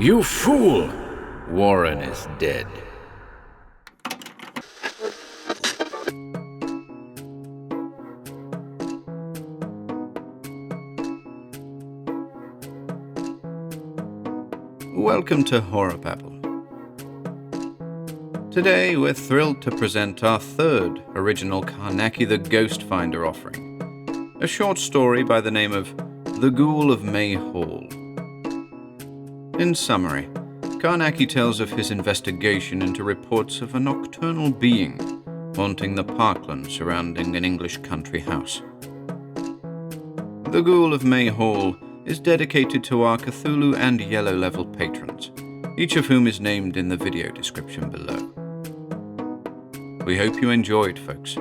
You fool! Warren is dead. Welcome to HorrorBabble. Today we're thrilled to present our third original Carnacki the Ghost Finder offering, a short story by the name of The Ghoul of May Hall. In summary, Carnacki tells of his investigation into reports of a nocturnal being haunting the parkland surrounding an English country house. The Ghoul of May Hall is dedicated to our Cthulhu and Yellow Level patrons, each of whom is named in the video description below. We hope you enjoyed, folks.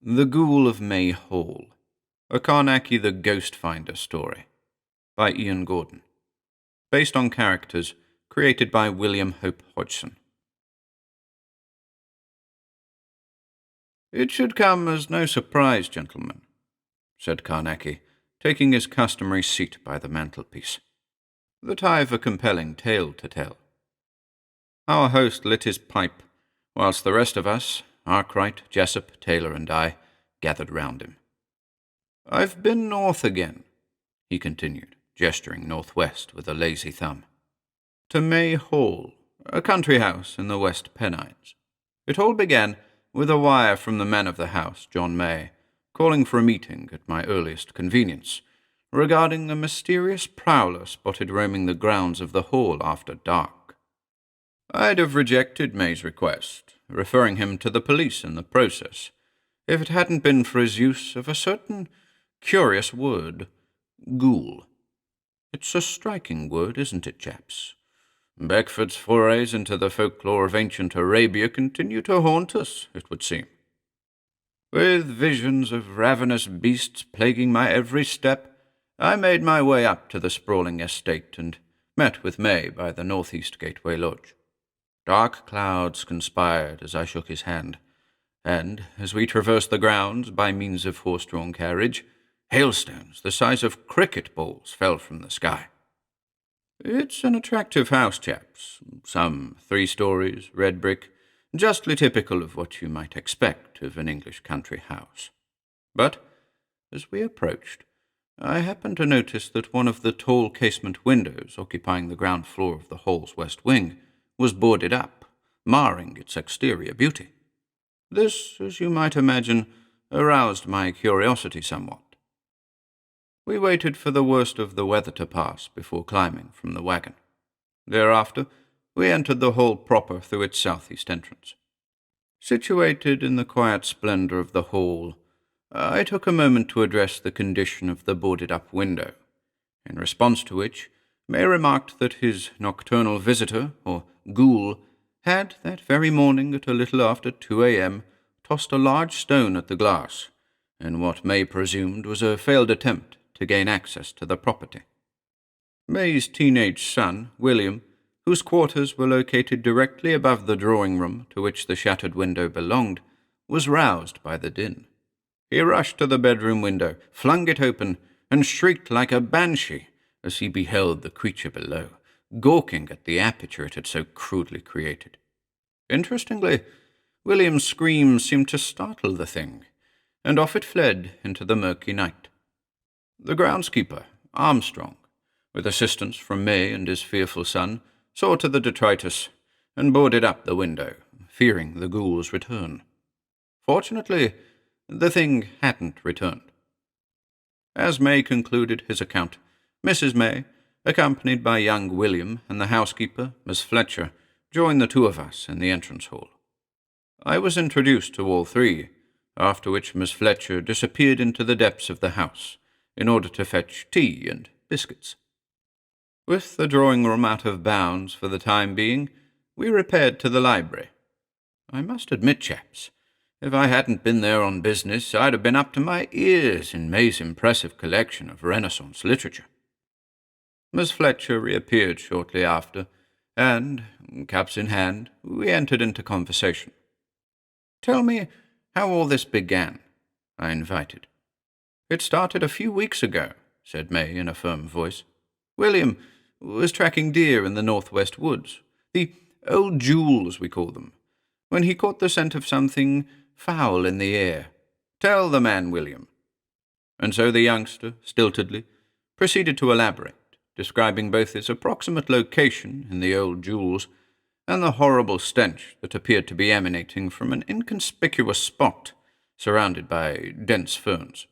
The Ghoul of May Hall, a Carnacki the Ghost Finder story, by Ian Gordon, based on characters created by William Hope Hodgson. "It should come as no surprise, gentlemen," said Carnacki, taking his customary seat by the mantelpiece, "that I've a compelling tale to tell." Our host lit his pipe, whilst the rest of us, Arkwright, Jessup, Taylor, and I, gathered round him. "I've been north again," he continued, gesturing northwest with a lazy thumb, "to May Hall, a country house in the West Pennines. It all began with a wire from the man of the house, John May, calling for a meeting at my earliest convenience, regarding a mysterious prowler spotted roaming the grounds of the Hall after dark. I'd have rejected May's request, referring him to the police in the process, if it hadn't been for his use of a certain curious word, ghoul. It's a striking word, isn't it, chaps? Beckford's forays into the folklore of ancient Arabia continue to haunt us, it would seem. With visions of ravenous beasts plaguing my every step, I made my way up to the sprawling estate and met with May by the northeast gateway lodge. Dark clouds conspired as I shook his hand, and, as we traversed the grounds by means of horse-drawn carriage, hailstones the size of cricket balls fell from the sky. It's an attractive house, chaps, some 3 stories, red brick, justly typical of what you might expect of an English country house. But, as we approached, I happened to notice that one of the tall casement windows occupying the ground floor of the hall's west wing was boarded up, marring its exterior beauty. This, as you might imagine, aroused my curiosity somewhat. We waited for the worst of the weather to pass before climbing from the wagon. Thereafter, we entered the hall proper through its southeast entrance. Situated in the quiet splendor of the hall, I took a moment to address the condition of the boarded-up window, in response to which May remarked that his nocturnal visitor, or ghoul, had that very morning at a little after 2 a.m. tossed a large stone at the glass, in what May presumed was a failed attempt to gain access to the property. May's teenage son, William, whose quarters were located directly above the drawing-room to which the shattered window belonged, was roused by the din. He rushed to the bedroom window, flung it open, and shrieked like a banshee as he beheld the creature below, gawking at the aperture it had so crudely created. Interestingly, William's screams seemed to startle the thing, and off it fled into the murky night. The groundskeeper, Armstrong, with assistance from May and his fearful son, saw to the detritus and boarded up the window, fearing the ghoul's return. Fortunately, the thing hadn't returned. As May concluded his account, Mrs. May, accompanied by young William and the housekeeper, Miss Fletcher, joined the 2 of us in the entrance hall. I was introduced to all 3, after which Miss Fletcher disappeared into the depths of the house in order to fetch tea and biscuits. With the drawing-room out of bounds for the time being, we repaired to the library. I must admit, chaps, if I hadn't been there on business, I'd have been up to my ears in May's impressive collection of Renaissance literature. Miss Fletcher reappeared shortly after, and, caps in hand, we entered into conversation. "Tell me how all this began," I invited. "It started a few weeks ago," said May in a firm voice. "William was tracking deer in the northwest woods, the old jewels we call them, when he caught the scent of something foul in the air. Tell the man, William." And so the youngster, stiltedly, proceeded to elaborate, describing both its approximate location in the old jewels and the horrible stench that appeared to be emanating from an inconspicuous spot surrounded by dense ferns.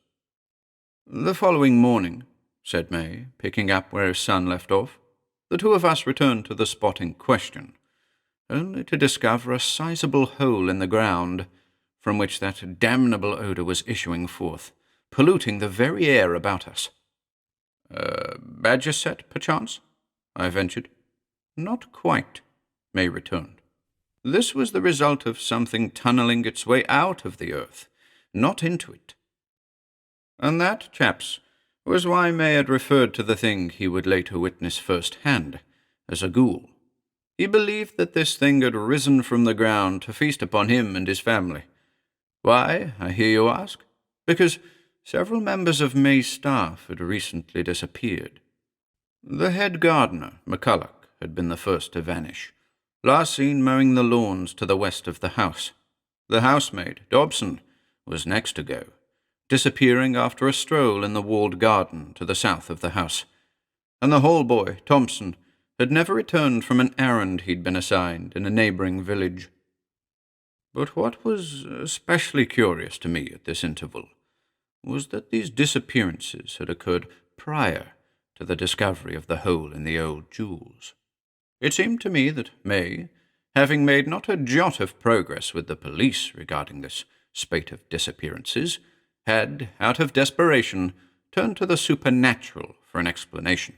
"The following morning," said May, picking up where his son left off, "the two of us returned to the spot in question, only to discover a sizable hole in the ground from which that damnable odour was issuing forth, polluting the very air about us." "Badger set, perchance?" I ventured. "Not quite," May returned. "This was the result of something tunnelling its way out of the earth, not into it. And that, chaps, was why May had referred to the thing he would later witness firsthand as a ghoul. He believed that this thing had risen from the ground to feast upon him and his family. Why, I hear you ask? Because several members of May's staff had recently disappeared. The head gardener, McCulloch, had been the first to vanish, last seen mowing the lawns to the west of the house. The housemaid, Dawson, was next to go, disappearing after a stroll in the walled garden to the south of the house. And the hall boy, Thompson, had never returned from an errand he'd been assigned in a neighbouring village. But what was especially curious to me at this interval was that these disappearances had occurred prior to the discovery of the hole in the old jewels. It seemed to me that May, having made not a jot of progress with the police regarding this spate of disappearances, had, out of desperation, turned to the supernatural for an explanation.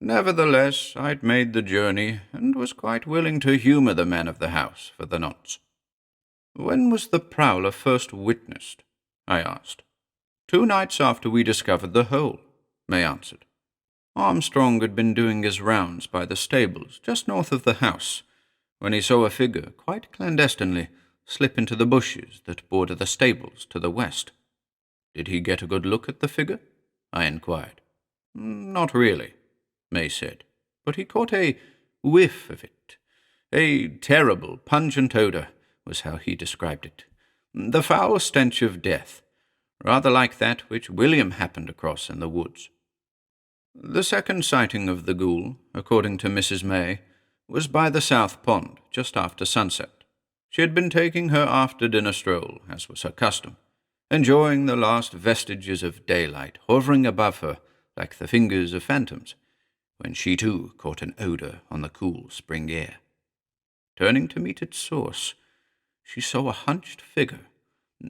Nevertheless, I'd made the journey, and was quite willing to humour the man of the house for the nonce. "When was the prowler first witnessed?" I asked. "2 nights after we discovered the hole," May answered. "Armstrong had been doing his rounds by the stables just north of the house, when he saw a figure, quite clandestinely, slip into the bushes that border the stables to the west." "Did he get a good look at the figure?" I inquired. "Not really," May said, "but he caught a whiff of it. A terrible, pungent odour was how he described it. The foul stench of death, rather like that which William happened across in the woods." The second sighting of the ghoul, according to Mrs. May, was by the south pond, just after sunset. She had been taking her after-dinner stroll, as was her custom, enjoying the last vestiges of daylight hovering above her like the fingers of phantoms, when she too caught an odour on the cool spring air. Turning to meet its source, she saw a hunched figure.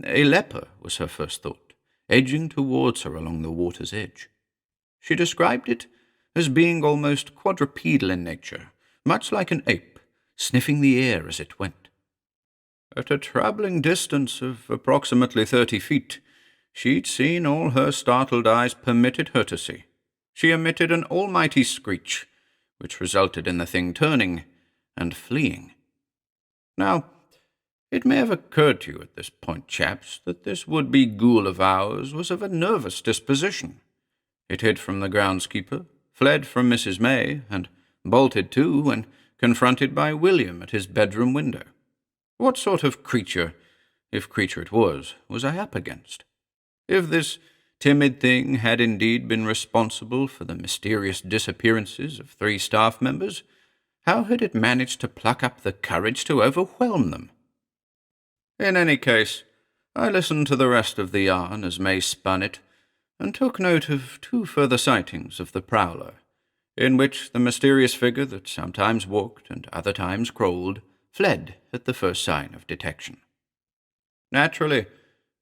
A leper was her first thought, edging towards her along the water's edge. She described it as being almost quadrupedal in nature, much like an ape, sniffing the air as it went. At a troubling distance of approximately 30 feet, she'd seen all her startled eyes permitted her to see. She emitted an almighty screech, which resulted in the thing turning and fleeing. Now, it may have occurred to you at this point, chaps, that this would-be ghoul of ours was of a nervous disposition. It hid from the groundskeeper, fled from Mrs. May, and bolted too when confronted by William at his bedroom window. What sort of creature, if creature it was I up against? If this timid thing had indeed been responsible for the mysterious disappearances of 3 staff members, how had it managed to pluck up the courage to overwhelm them? In any case, I listened to the rest of the yarn as May spun it, and took note of 2 further sightings of the prowler, in which the mysterious figure that sometimes walked and other times crawled fled at the first sign of detection. Naturally,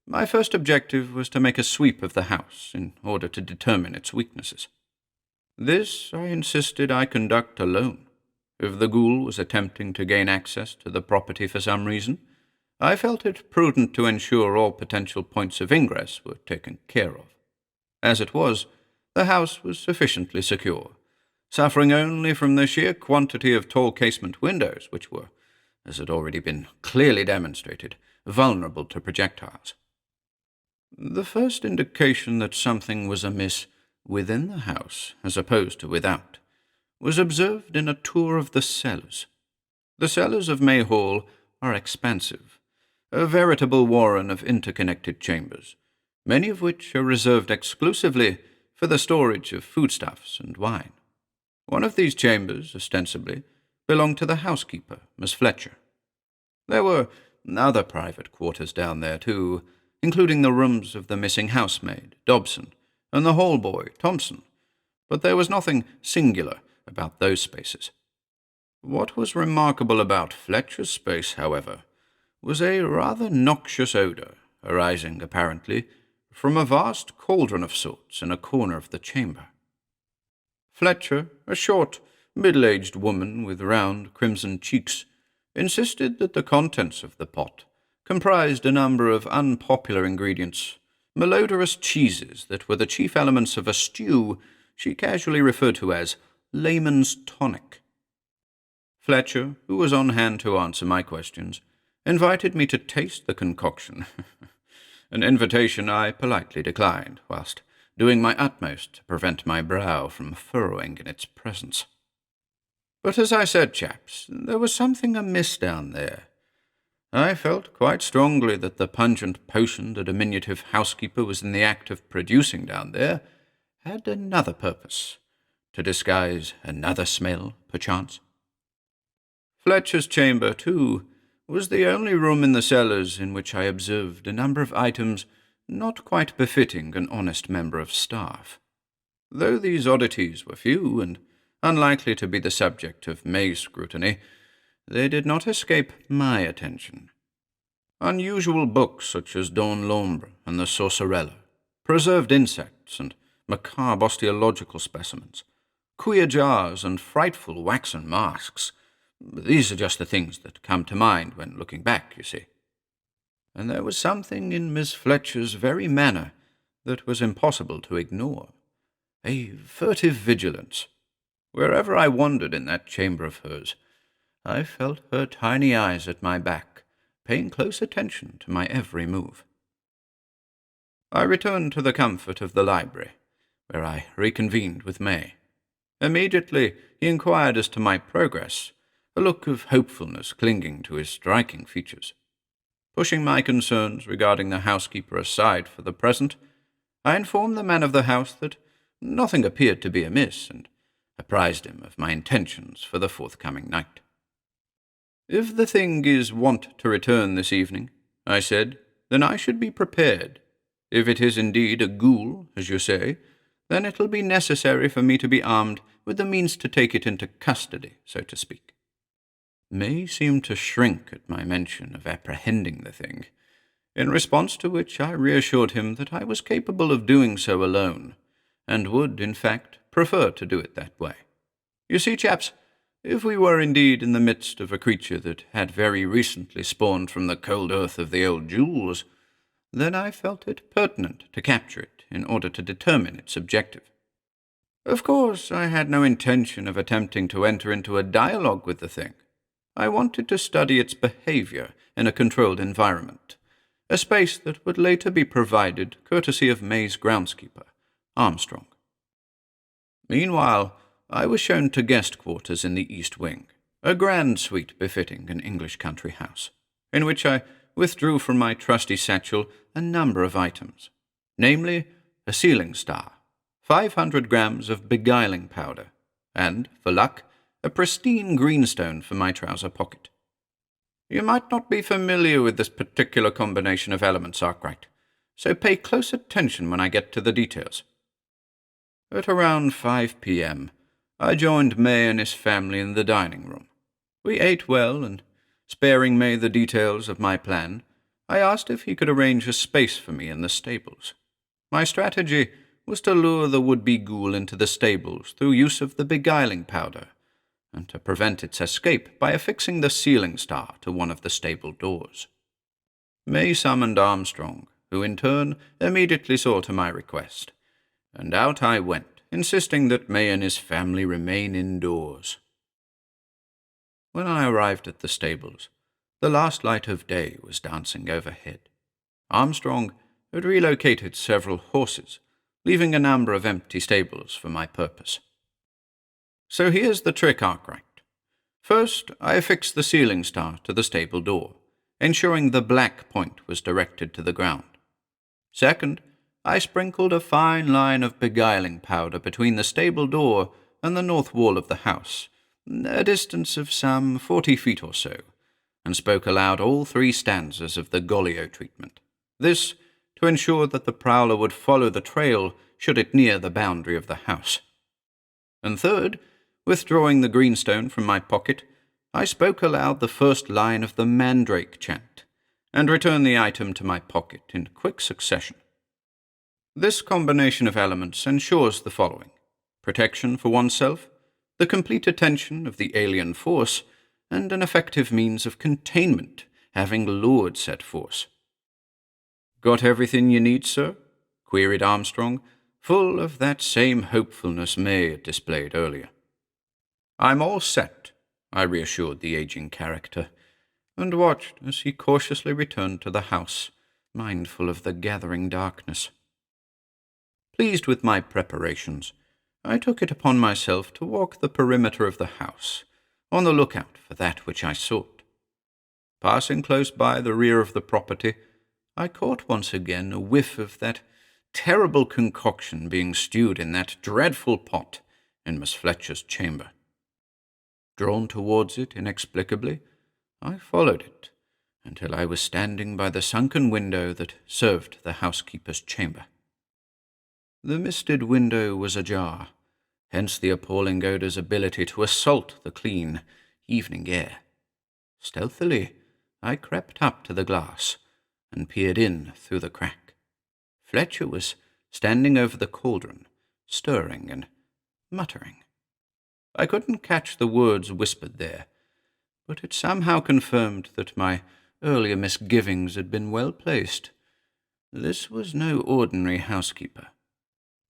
my first objective was to make a sweep of the house in order to determine its weaknesses. This I insisted I conduct alone. If the ghoul was attempting to gain access to the property for some reason, I felt it prudent to ensure all potential points of ingress were taken care of. As it was, the house was sufficiently secure, suffering only from the sheer quantity of tall casement windows, which were, as had already been clearly demonstrated, vulnerable to projectiles. The first indication that something was amiss within the house, as opposed to without, was observed in a tour of the cellars. The cellars of May Hall are expansive, a veritable warren of interconnected chambers, many of which are reserved exclusively for the storage of foodstuffs and wine. One of these chambers, ostensibly, belonged to the housekeeper, Miss Fletcher. There were other private quarters down there, too, including the rooms of the missing housemaid, Dawson, and the hall boy, Thompson, but there was nothing singular about those spaces. What was remarkable about Fletcher's space, however, was a rather noxious odour, arising, apparently, from a vast cauldron of sorts in a corner of the chamber. Fletcher, a short, middle-aged woman with round, crimson cheeks, insisted that the contents of the pot comprised a number of unpopular ingredients, malodorous cheeses that were the chief elements of a stew she casually referred to as layman's tonic. Fletcher, who was on hand to answer my questions, invited me to taste the concoction, an invitation I politely declined, whilst doing my utmost to prevent my brow from furrowing in its presence. But as I said, chaps, there was something amiss down there. I felt quite strongly that the pungent potion the diminutive housekeeper was in the act of producing down there had another purpose, to disguise another smell, perchance. Fletcher's chamber, too, was the only room in the cellars in which I observed a number of items not quite befitting an honest member of staff. Though these oddities were few and unlikely to be the subject of May's scrutiny, they did not escape my attention. Unusual books such as Don L'Ombre and the Sorcerella, preserved insects and macabre osteological specimens, queer jars and frightful waxen masks. These are just the things that come to mind when looking back, you see. And there was something in Miss Fletcher's very manner that was impossible to ignore. A furtive vigilance. Wherever I wandered in that chamber of hers, I felt her tiny eyes at my back, paying close attention to my every move. I returned to the comfort of the library, where I reconvened with May. Immediately he inquired as to my progress, a look of hopefulness clinging to his striking features. Pushing my concerns regarding the housekeeper aside for the present, I informed the man of the house that nothing appeared to be amiss, and apprised him of my intentions for the forthcoming night. "If the thing is wont to return this evening," I said, "then I should be prepared. If it is indeed a ghoul, as you say, then it'll be necessary for me to be armed with the means to take it into custody, so to speak." May seemed to shrink at my mention of apprehending the thing, in response to which I reassured him that I was capable of doing so alone, and would, in fact, prefer to do it that way. You see, chaps, if we were indeed in the midst of a creature that had very recently spawned from the cold earth of the old jewels, then I felt it pertinent to capture it in order to determine its objective. Of course, I had no intention of attempting to enter into a dialogue with the thing. I wanted to study its behavior in a controlled environment, a space that would later be provided courtesy of May's groundskeeper, Armstrong. Meanwhile, I was shown to guest quarters in the East Wing, a grand suite befitting an English country house, in which I withdrew from my trusty satchel a number of items, namely a sealing star, 500 grams of beguiling powder, and, for luck, a pristine greenstone for my trouser pocket. You might not be familiar with this particular combination of elements, Arkwright, so pay close attention when I get to the details. At around 5 p.m., I joined May and his family in the dining room. We ate well, and, sparing May the details of my plan, I asked if he could arrange a space for me in the stables. My strategy was to lure the would-be ghoul into the stables through use of the beguiling powder, and to prevent its escape by affixing the sealing star to one of the stable doors. May summoned Armstrong, who in turn immediately saw to my request, and out I went insisting that May and his family remain indoors. When I arrived at the stables, the last light of day was dancing overhead. Armstrong had relocated several horses, leaving a number of empty stables for my purpose. So here's the trick, Arkwright. First, I affixed the ceiling star to the stable door, ensuring the black point was directed to the ground. Second, I sprinkled a fine line of beguiling powder between the stable door and the north wall of the house, a distance of some 40 feet or so, and spoke aloud all 3 stanzas of the Collier treatment. This to ensure that the prowler would follow the trail should it near the boundary of the house. And third, withdrawing the greenstone from my pocket, I spoke aloud the first line of the Mandrake chant, and returned the item to my pocket in quick succession. This combination of elements ensures the following: protection for oneself, the complete attention of the alien force, and an effective means of containment, having lured said force. "Got everything you need, sir?" queried Armstrong, full of that same hopefulness May had displayed earlier. "I'm all set," I reassured the aging character, and watched as he cautiously returned to the house, mindful of the gathering darkness. Pleased with my preparations, I took it upon myself to walk the perimeter of the house, on the lookout for that which I sought. Passing close by the rear of the property, I caught once again a whiff of that terrible concoction being stewed in that dreadful pot in Miss Fletcher's chamber. Drawn towards it inexplicably, I followed it until I was standing by the sunken window that served the housekeeper's chamber. The misted window was ajar, hence the appalling odour's ability to assault the clean evening air. Stealthily, I crept up to the glass and peered in through the crack. Fletcher was standing over the cauldron, stirring and muttering. I couldn't catch the words whispered there, but it somehow confirmed that my earlier misgivings had been well placed. This was no ordinary housekeeper.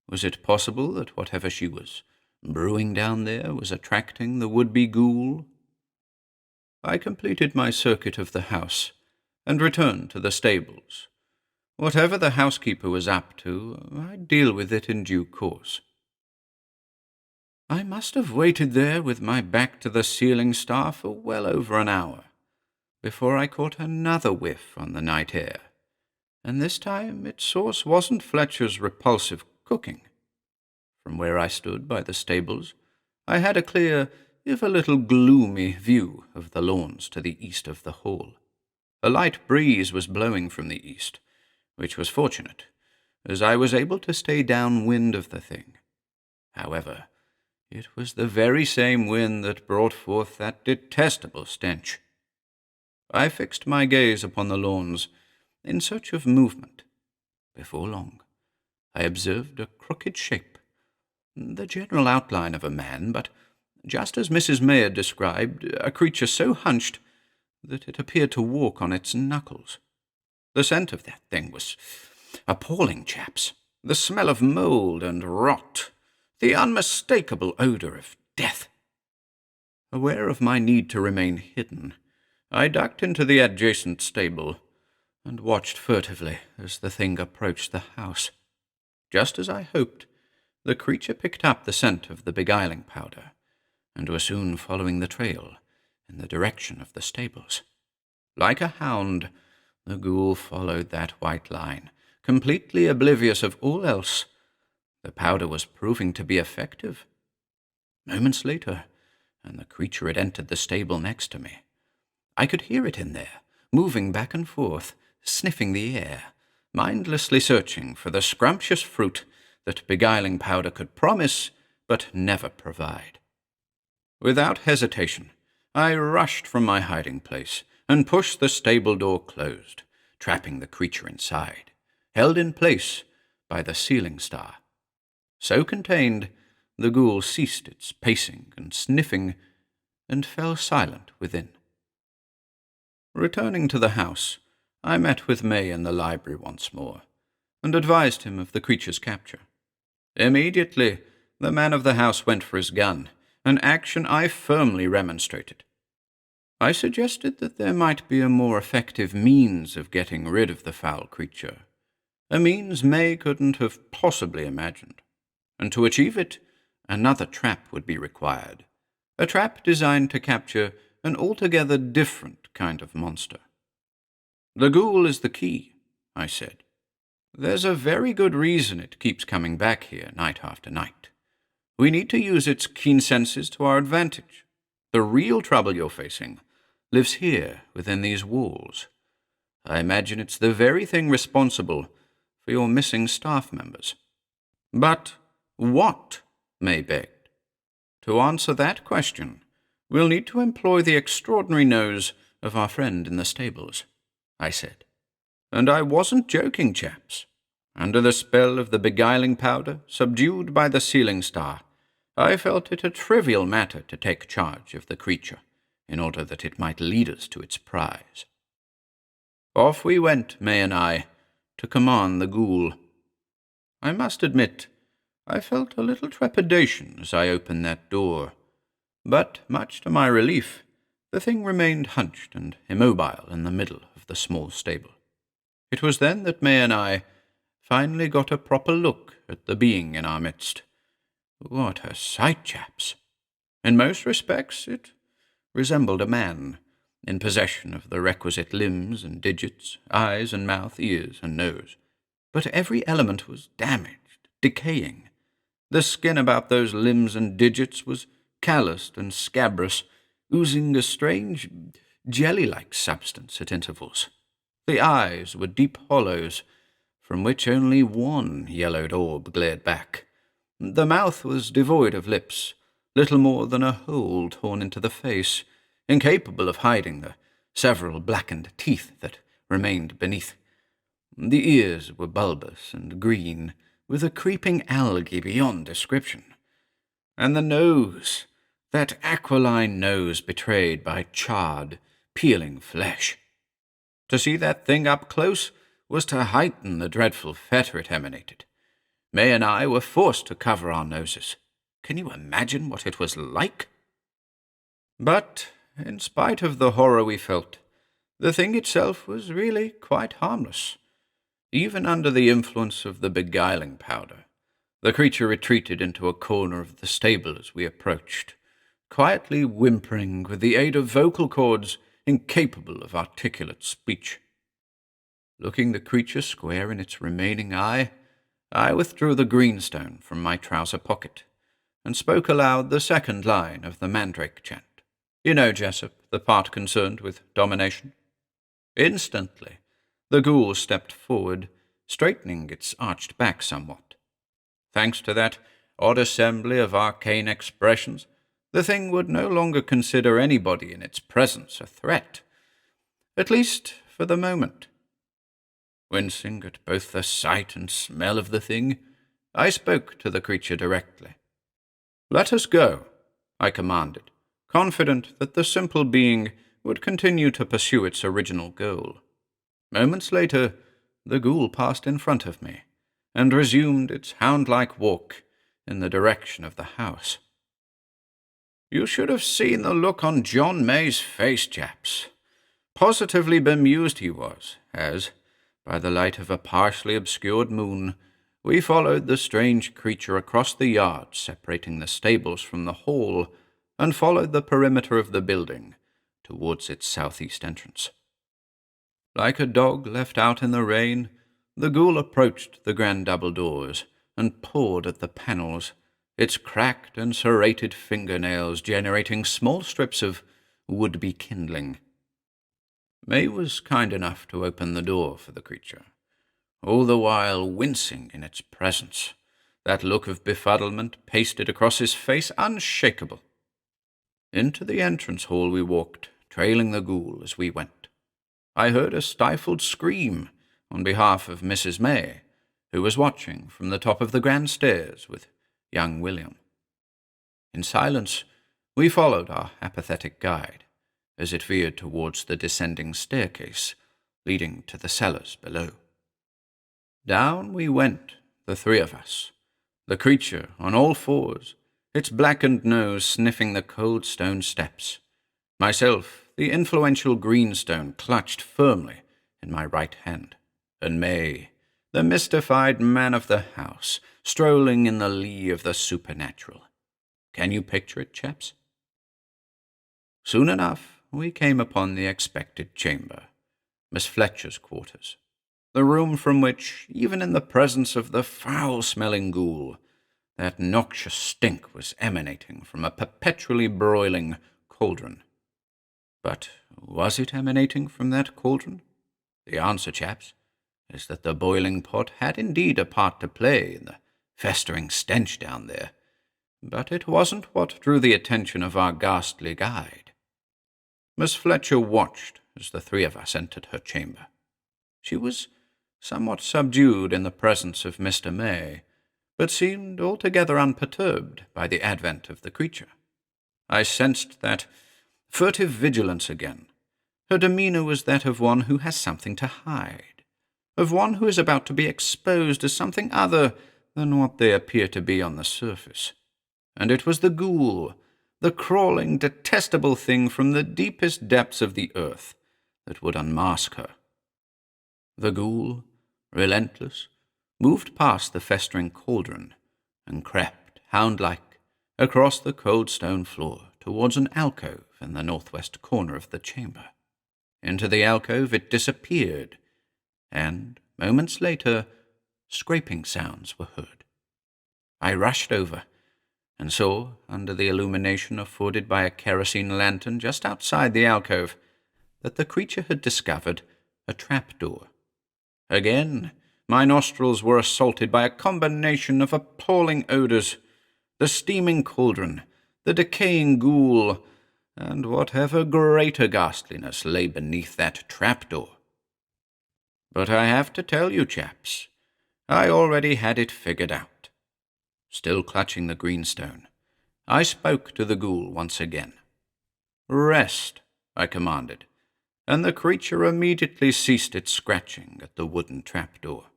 Was it possible that whatever she was brewing down there was attracting the would-be ghoul? I completed my circuit of the house and returned to the stables. Whatever the housekeeper was up to, I'd deal with it in due course. I must have waited there with my back to the ceiling star for well over an hour before I caught another whiff on the night air, and this time its source wasn't Fletcher's repulsive cooking. From where I stood by the stables, I had a clear, if a little gloomy, view of the lawns to the east of the hall. A light breeze was blowing from the east, which was fortunate, as I was able to stay downwind of the thing. However, it was the very same wind that brought forth that detestable stench. I fixed my gaze upon the lawns in search of movement. Before long, I observed a crooked shape, the general outline of a man, but, just as Mrs. May had described, a creature so hunched that it appeared to walk on its knuckles. The scent of that thing was appalling, chaps. The smell of mould and rot, the unmistakable odour of death. Aware of my need to remain hidden, I ducked into the adjacent stable and watched furtively as the thing approached the house. Just as I hoped, the creature picked up the scent of the beguiling powder, and was soon following the trail in the direction of the stables. Like a hound, the ghoul followed that white line, completely oblivious of all else. The powder was proving to be effective. Moments later, and the creature had entered the stable next to me. I could hear it in there, moving back and forth, sniffing the air, mindlessly searching for the scrumptious fruit that beguiling powder could promise but never provide. Without hesitation, I rushed from my hiding place and pushed the stable door closed, trapping the creature inside, held in place by the ceiling star. So contained, the ghoul ceased its pacing and sniffing, and fell silent within. Returning to the house, I met with May in the library once more, and advised him of the creature's capture. Immediately, The man of the house went for his gun, an action I firmly remonstrated. I suggested that there might be a more effective means of getting rid of the foul creature, a means May couldn't have possibly imagined, and to achieve it, another trap would be required, a trap designed to capture an altogether different kind of monster. The ghoul is the key, I said. There's a very good reason it keeps coming back here night after night. We need to use its keen senses to our advantage. The real trouble you're facing lives here within these walls. I imagine it's the very thing responsible for your missing staff members. But what? May begged. To answer that question, we'll need to employ the extraordinary nose of our friend in the stables, I said. And I wasn't joking, chaps. Under the spell of the beguiling powder, subdued by the sealing star, I felt it a trivial matter to take charge of the creature, in order that it might lead us to its prize. Off we went, May and I, to command the ghoul. I must admit, I felt a little trepidation as I opened that door, but, much to my relief, the thing remained hunched and immobile in the middle of the small stable. It was then that May and I finally got a proper look at the being in our midst. What a sight, chaps! In most respects it resembled a man, in possession of the requisite limbs and digits, eyes and mouth, ears and nose. But every element was damaged, decaying. The skin about those limbs and digits was calloused and scabrous, oozing a strange jelly-like substance at intervals. The eyes were deep hollows, from which only one yellowed orb glared back. The mouth was devoid of lips, little more than a hole torn into the face, incapable of hiding the several blackened teeth that remained beneath. The ears were bulbous and green, with a creeping algae beyond description. And the nose, that aquiline nose betrayed by charred, peeling flesh. To see that thing up close was to heighten the dreadful fetor it emanated. May and I were forced to cover our noses. Can you imagine what it was like? But, in spite of the horror we felt, the thing itself was really quite harmless. Even under the influence of the beguiling powder, the creature retreated into a corner of the stable as we approached, quietly whimpering with the aid of vocal cords incapable of articulate speech. Looking the creature square in its remaining eye, I withdrew the greenstone from my trouser pocket and spoke aloud the second line of the mandrake chant. You know, Jessup, the part concerned with domination. Instantly, the ghoul stepped forward, straightening its arched back somewhat. Thanks to that odd assembly of arcane expressions, the thing would no longer consider anybody in its presence a threat, at least for the moment. Wincing at both the sight and smell of the thing, I spoke to the creature directly. "Let us go," I commanded, confident that the simple being would continue to pursue its original goal. Moments later, the ghoul passed in front of me, and resumed its hound-like walk in the direction of the house. You should have seen the look on John May's face, chaps. Positively bemused he was, as, by the light of a partially obscured moon, we followed the strange creature across the yard separating the stables from the hall, and followed the perimeter of the building towards its southeast entrance. Like a dog left out in the rain, the ghoul approached the grand double doors and pawed at the panels, its cracked and serrated fingernails generating small strips of would-be kindling. May was kind enough to open the door for the creature, all the while wincing in its presence, that look of befuddlement pasted across his face unshakable. Into the entrance hall we walked, trailing the ghoul as we went. I heard a stifled scream on behalf of Mrs. May, who was watching from the top of the grand stairs with young William. In silence, we followed our apathetic guide, as it veered towards the descending staircase leading to the cellars below. Down we went, the three of us, The creature, on all fours, its blackened nose sniffing the cold stone steps. Myself, the influential greenstone clutched firmly in my right hand, and May, the mystified man of the house, strolling in the lee of the supernatural. Can you picture it, chaps? Soon enough, we came upon the expected chamber, Miss Fletcher's quarters, the room from which, even in the presence of the foul-smelling ghoul, that noxious stink was emanating from a perpetually broiling cauldron. But was it emanating from that cauldron? The answer, chaps, is that the boiling pot had indeed a part to play in the festering stench down there, but it wasn't what drew the attention of our ghastly guide. Miss Fletcher watched as the three of us entered her chamber. She was somewhat subdued in the presence of Mr. May, but seemed altogether unperturbed by the advent of the creature. I sensed that furtive vigilance again. Her demeanour was that of one who has something to hide, of one who is about to be exposed as something other than what they appear to be on the surface. And it was the ghoul, the crawling, detestable thing from the deepest depths of the earth, that would unmask her. The ghoul, relentless, moved past the festering cauldron and crept, hound-like, across the cold stone floor towards an alcove in the northwest corner of the chamber. Into the alcove it disappeared, and, moments later, scraping sounds were heard. I rushed over, and saw, under the illumination afforded by a kerosene lantern just outside the alcove, that the creature had discovered a trapdoor. Again, my nostrils were assaulted by a combination of appalling odours, the steaming cauldron, the decaying ghoul, and whatever greater ghastliness lay beneath that trapdoor. But I have to tell you, chaps, I already had it figured out. Still clutching the greenstone, I spoke to the ghoul once again. "Rest," I commanded, and the creature immediately ceased its scratching at the wooden trapdoor.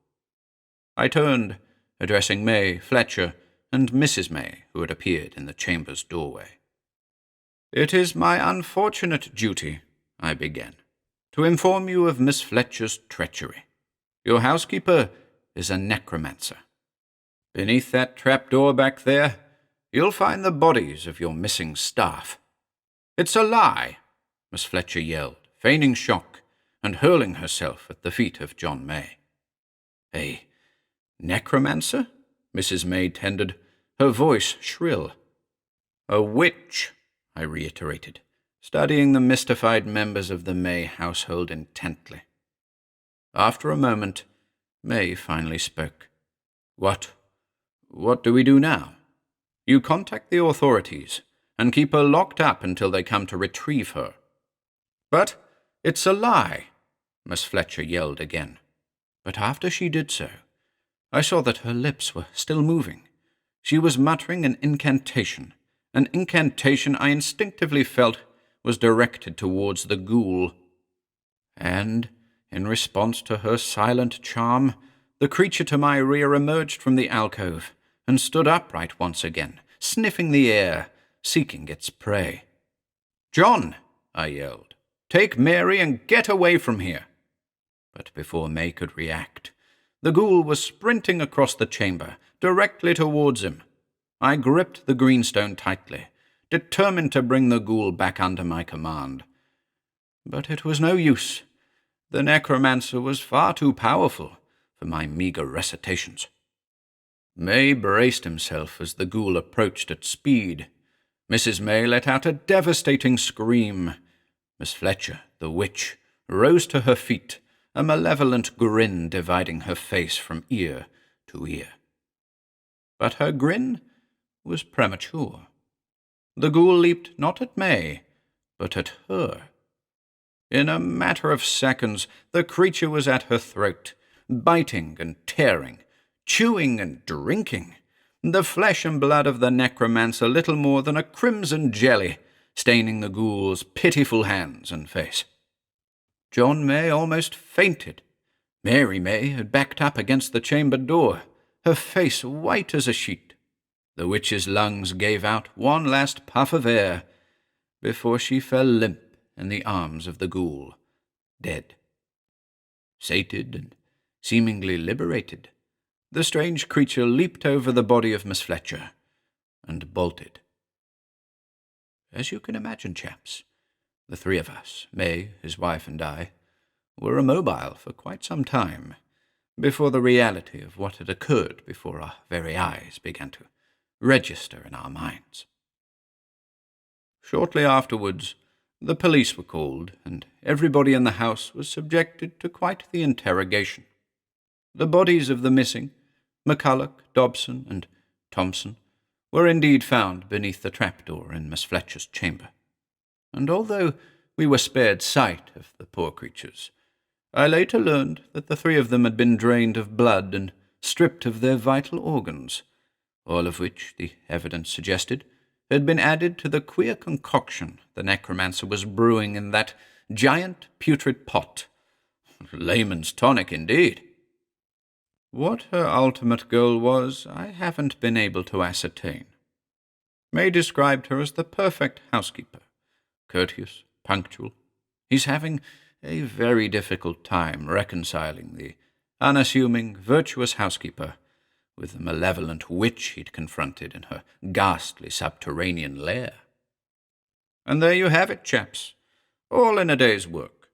I turned, addressing May, Fletcher, and Mrs. May, who had appeared in the chamber's doorway. "It is my unfortunate duty," I began, "to inform you of Miss Fletcher's treachery. Your housekeeper is a necromancer. Beneath that trapdoor back there, you'll find the bodies of your missing staff." "It's a lie!" Miss Fletcher yelled, feigning shock, and hurling herself at the feet of John May. "A necromancer?" Mrs. May tendered, her voice shrill. "A witch," I reiterated, studying the mystified members of the May household intently. After a moment, May finally spoke. What do we do now?" "You contact the authorities and keep her locked up until they come to retrieve her." "But it's a lie," Miss Fletcher yelled again. But after she did so, I saw that her lips were still moving. She was muttering an incantation I instinctively felt was directed towards the ghoul. And, in response to her silent charm, the creature to my rear emerged from the alcove and stood upright once again, sniffing the air, seeking its prey. "John," I yelled, "take Mary and get away from here." But before May could react, the ghoul was sprinting across the chamber, directly towards him. I gripped the greenstone tightly, determined to bring the ghoul back under my command. But it was no use. The necromancer was far too powerful for my meagre recitations. May braced himself as the ghoul approached at speed. Mrs. May let out a devastating scream. Miss Fletcher, the witch, rose to her feet, a malevolent grin dividing her face from ear to ear. But her grin was premature. The ghoul leaped not at May, but at her. In a matter of seconds, the creature was at her throat, biting and tearing, chewing and drinking, the flesh and blood of the necromancer little more than a crimson jelly, staining the ghoul's pitiful hands and face. John May almost fainted. Mary May had backed up against the chamber door, her face white as a sheet. The witch's lungs gave out one last puff of air before she fell limp in the arms of the ghoul, dead. Sated and seemingly liberated, the strange creature leaped over the body of Miss Fletcher and bolted. As you can imagine, chaps, the three of us, May, his wife, and I, were immobile for quite some time before the reality of what had occurred before our very eyes began to register in our minds. Shortly afterwards, the police were called, and everybody in the house was subjected to quite the interrogation. The bodies of the missing, McCulloch, Dobson, and Thompson, were indeed found beneath the trapdoor in Miss Fletcher's chamber, and although we were spared sight of the poor creatures, I later learned that the three of them had been drained of blood and stripped of their vital organs, all of which, the evidence suggested, had been added to the queer concoction the necromancer was brewing in that giant putrid pot. Layman's tonic, indeed. What her ultimate goal was, I haven't been able to ascertain. May described her as the perfect housekeeper, courteous, punctual. He's having a very difficult time reconciling the unassuming, virtuous housekeeper with the malevolent witch he'd confronted in her ghastly subterranean lair. And there you have it, chaps, all in a day's work.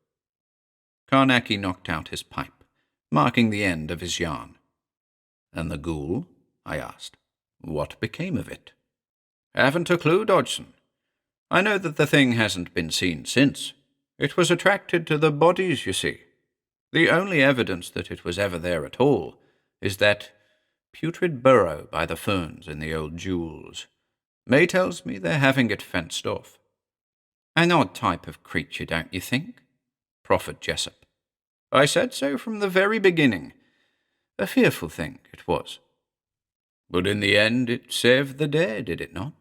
Carnacki knocked out his pipe, marking the end of his yarn. And the ghoul? I asked. What became of it? Haven't a clue, Dodgson. I know that the thing hasn't been seen since. It was attracted to the bodies, you see. The only evidence that it was ever there at all is that putrid burrow by the ferns in the old jewels. May tells me they're having it fenced off. An odd type of creature, don't you think? Proffered Jessup. I said so from the very beginning. A fearful thing it was. But in the end it saved the day, did it not?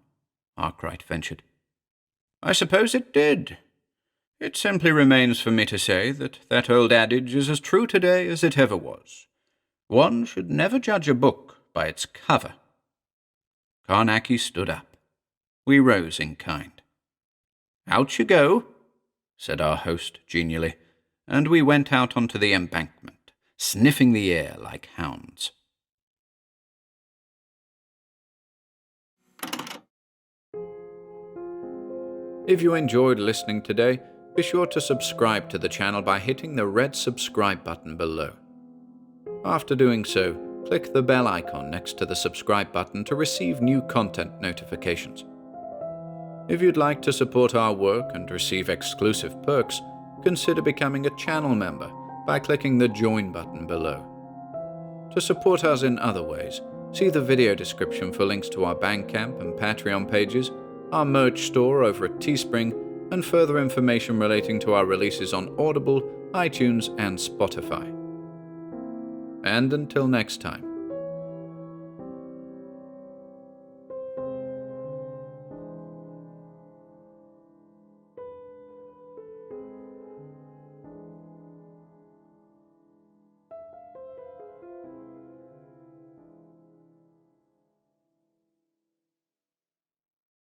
Arkwright ventured. I suppose it did. It simply remains for me to say that that old adage is as true today as it ever was. One should never judge a book by its cover. Carnacki stood up. We rose in kind. Out you go, said our host genially, and we went out onto the embankment, sniffing the air like hounds. If you enjoyed listening today, be sure to subscribe to the channel by hitting the red subscribe button below. After doing so, click the bell icon next to the subscribe button to receive new content notifications. If you'd like to support our work and receive exclusive perks, consider becoming a channel member by clicking the join button below. To support us in other ways, see the video description for links to our Bandcamp and Patreon pages, our merch store over at Teespring, and further information relating to our releases on Audible, iTunes, and Spotify. And until next time,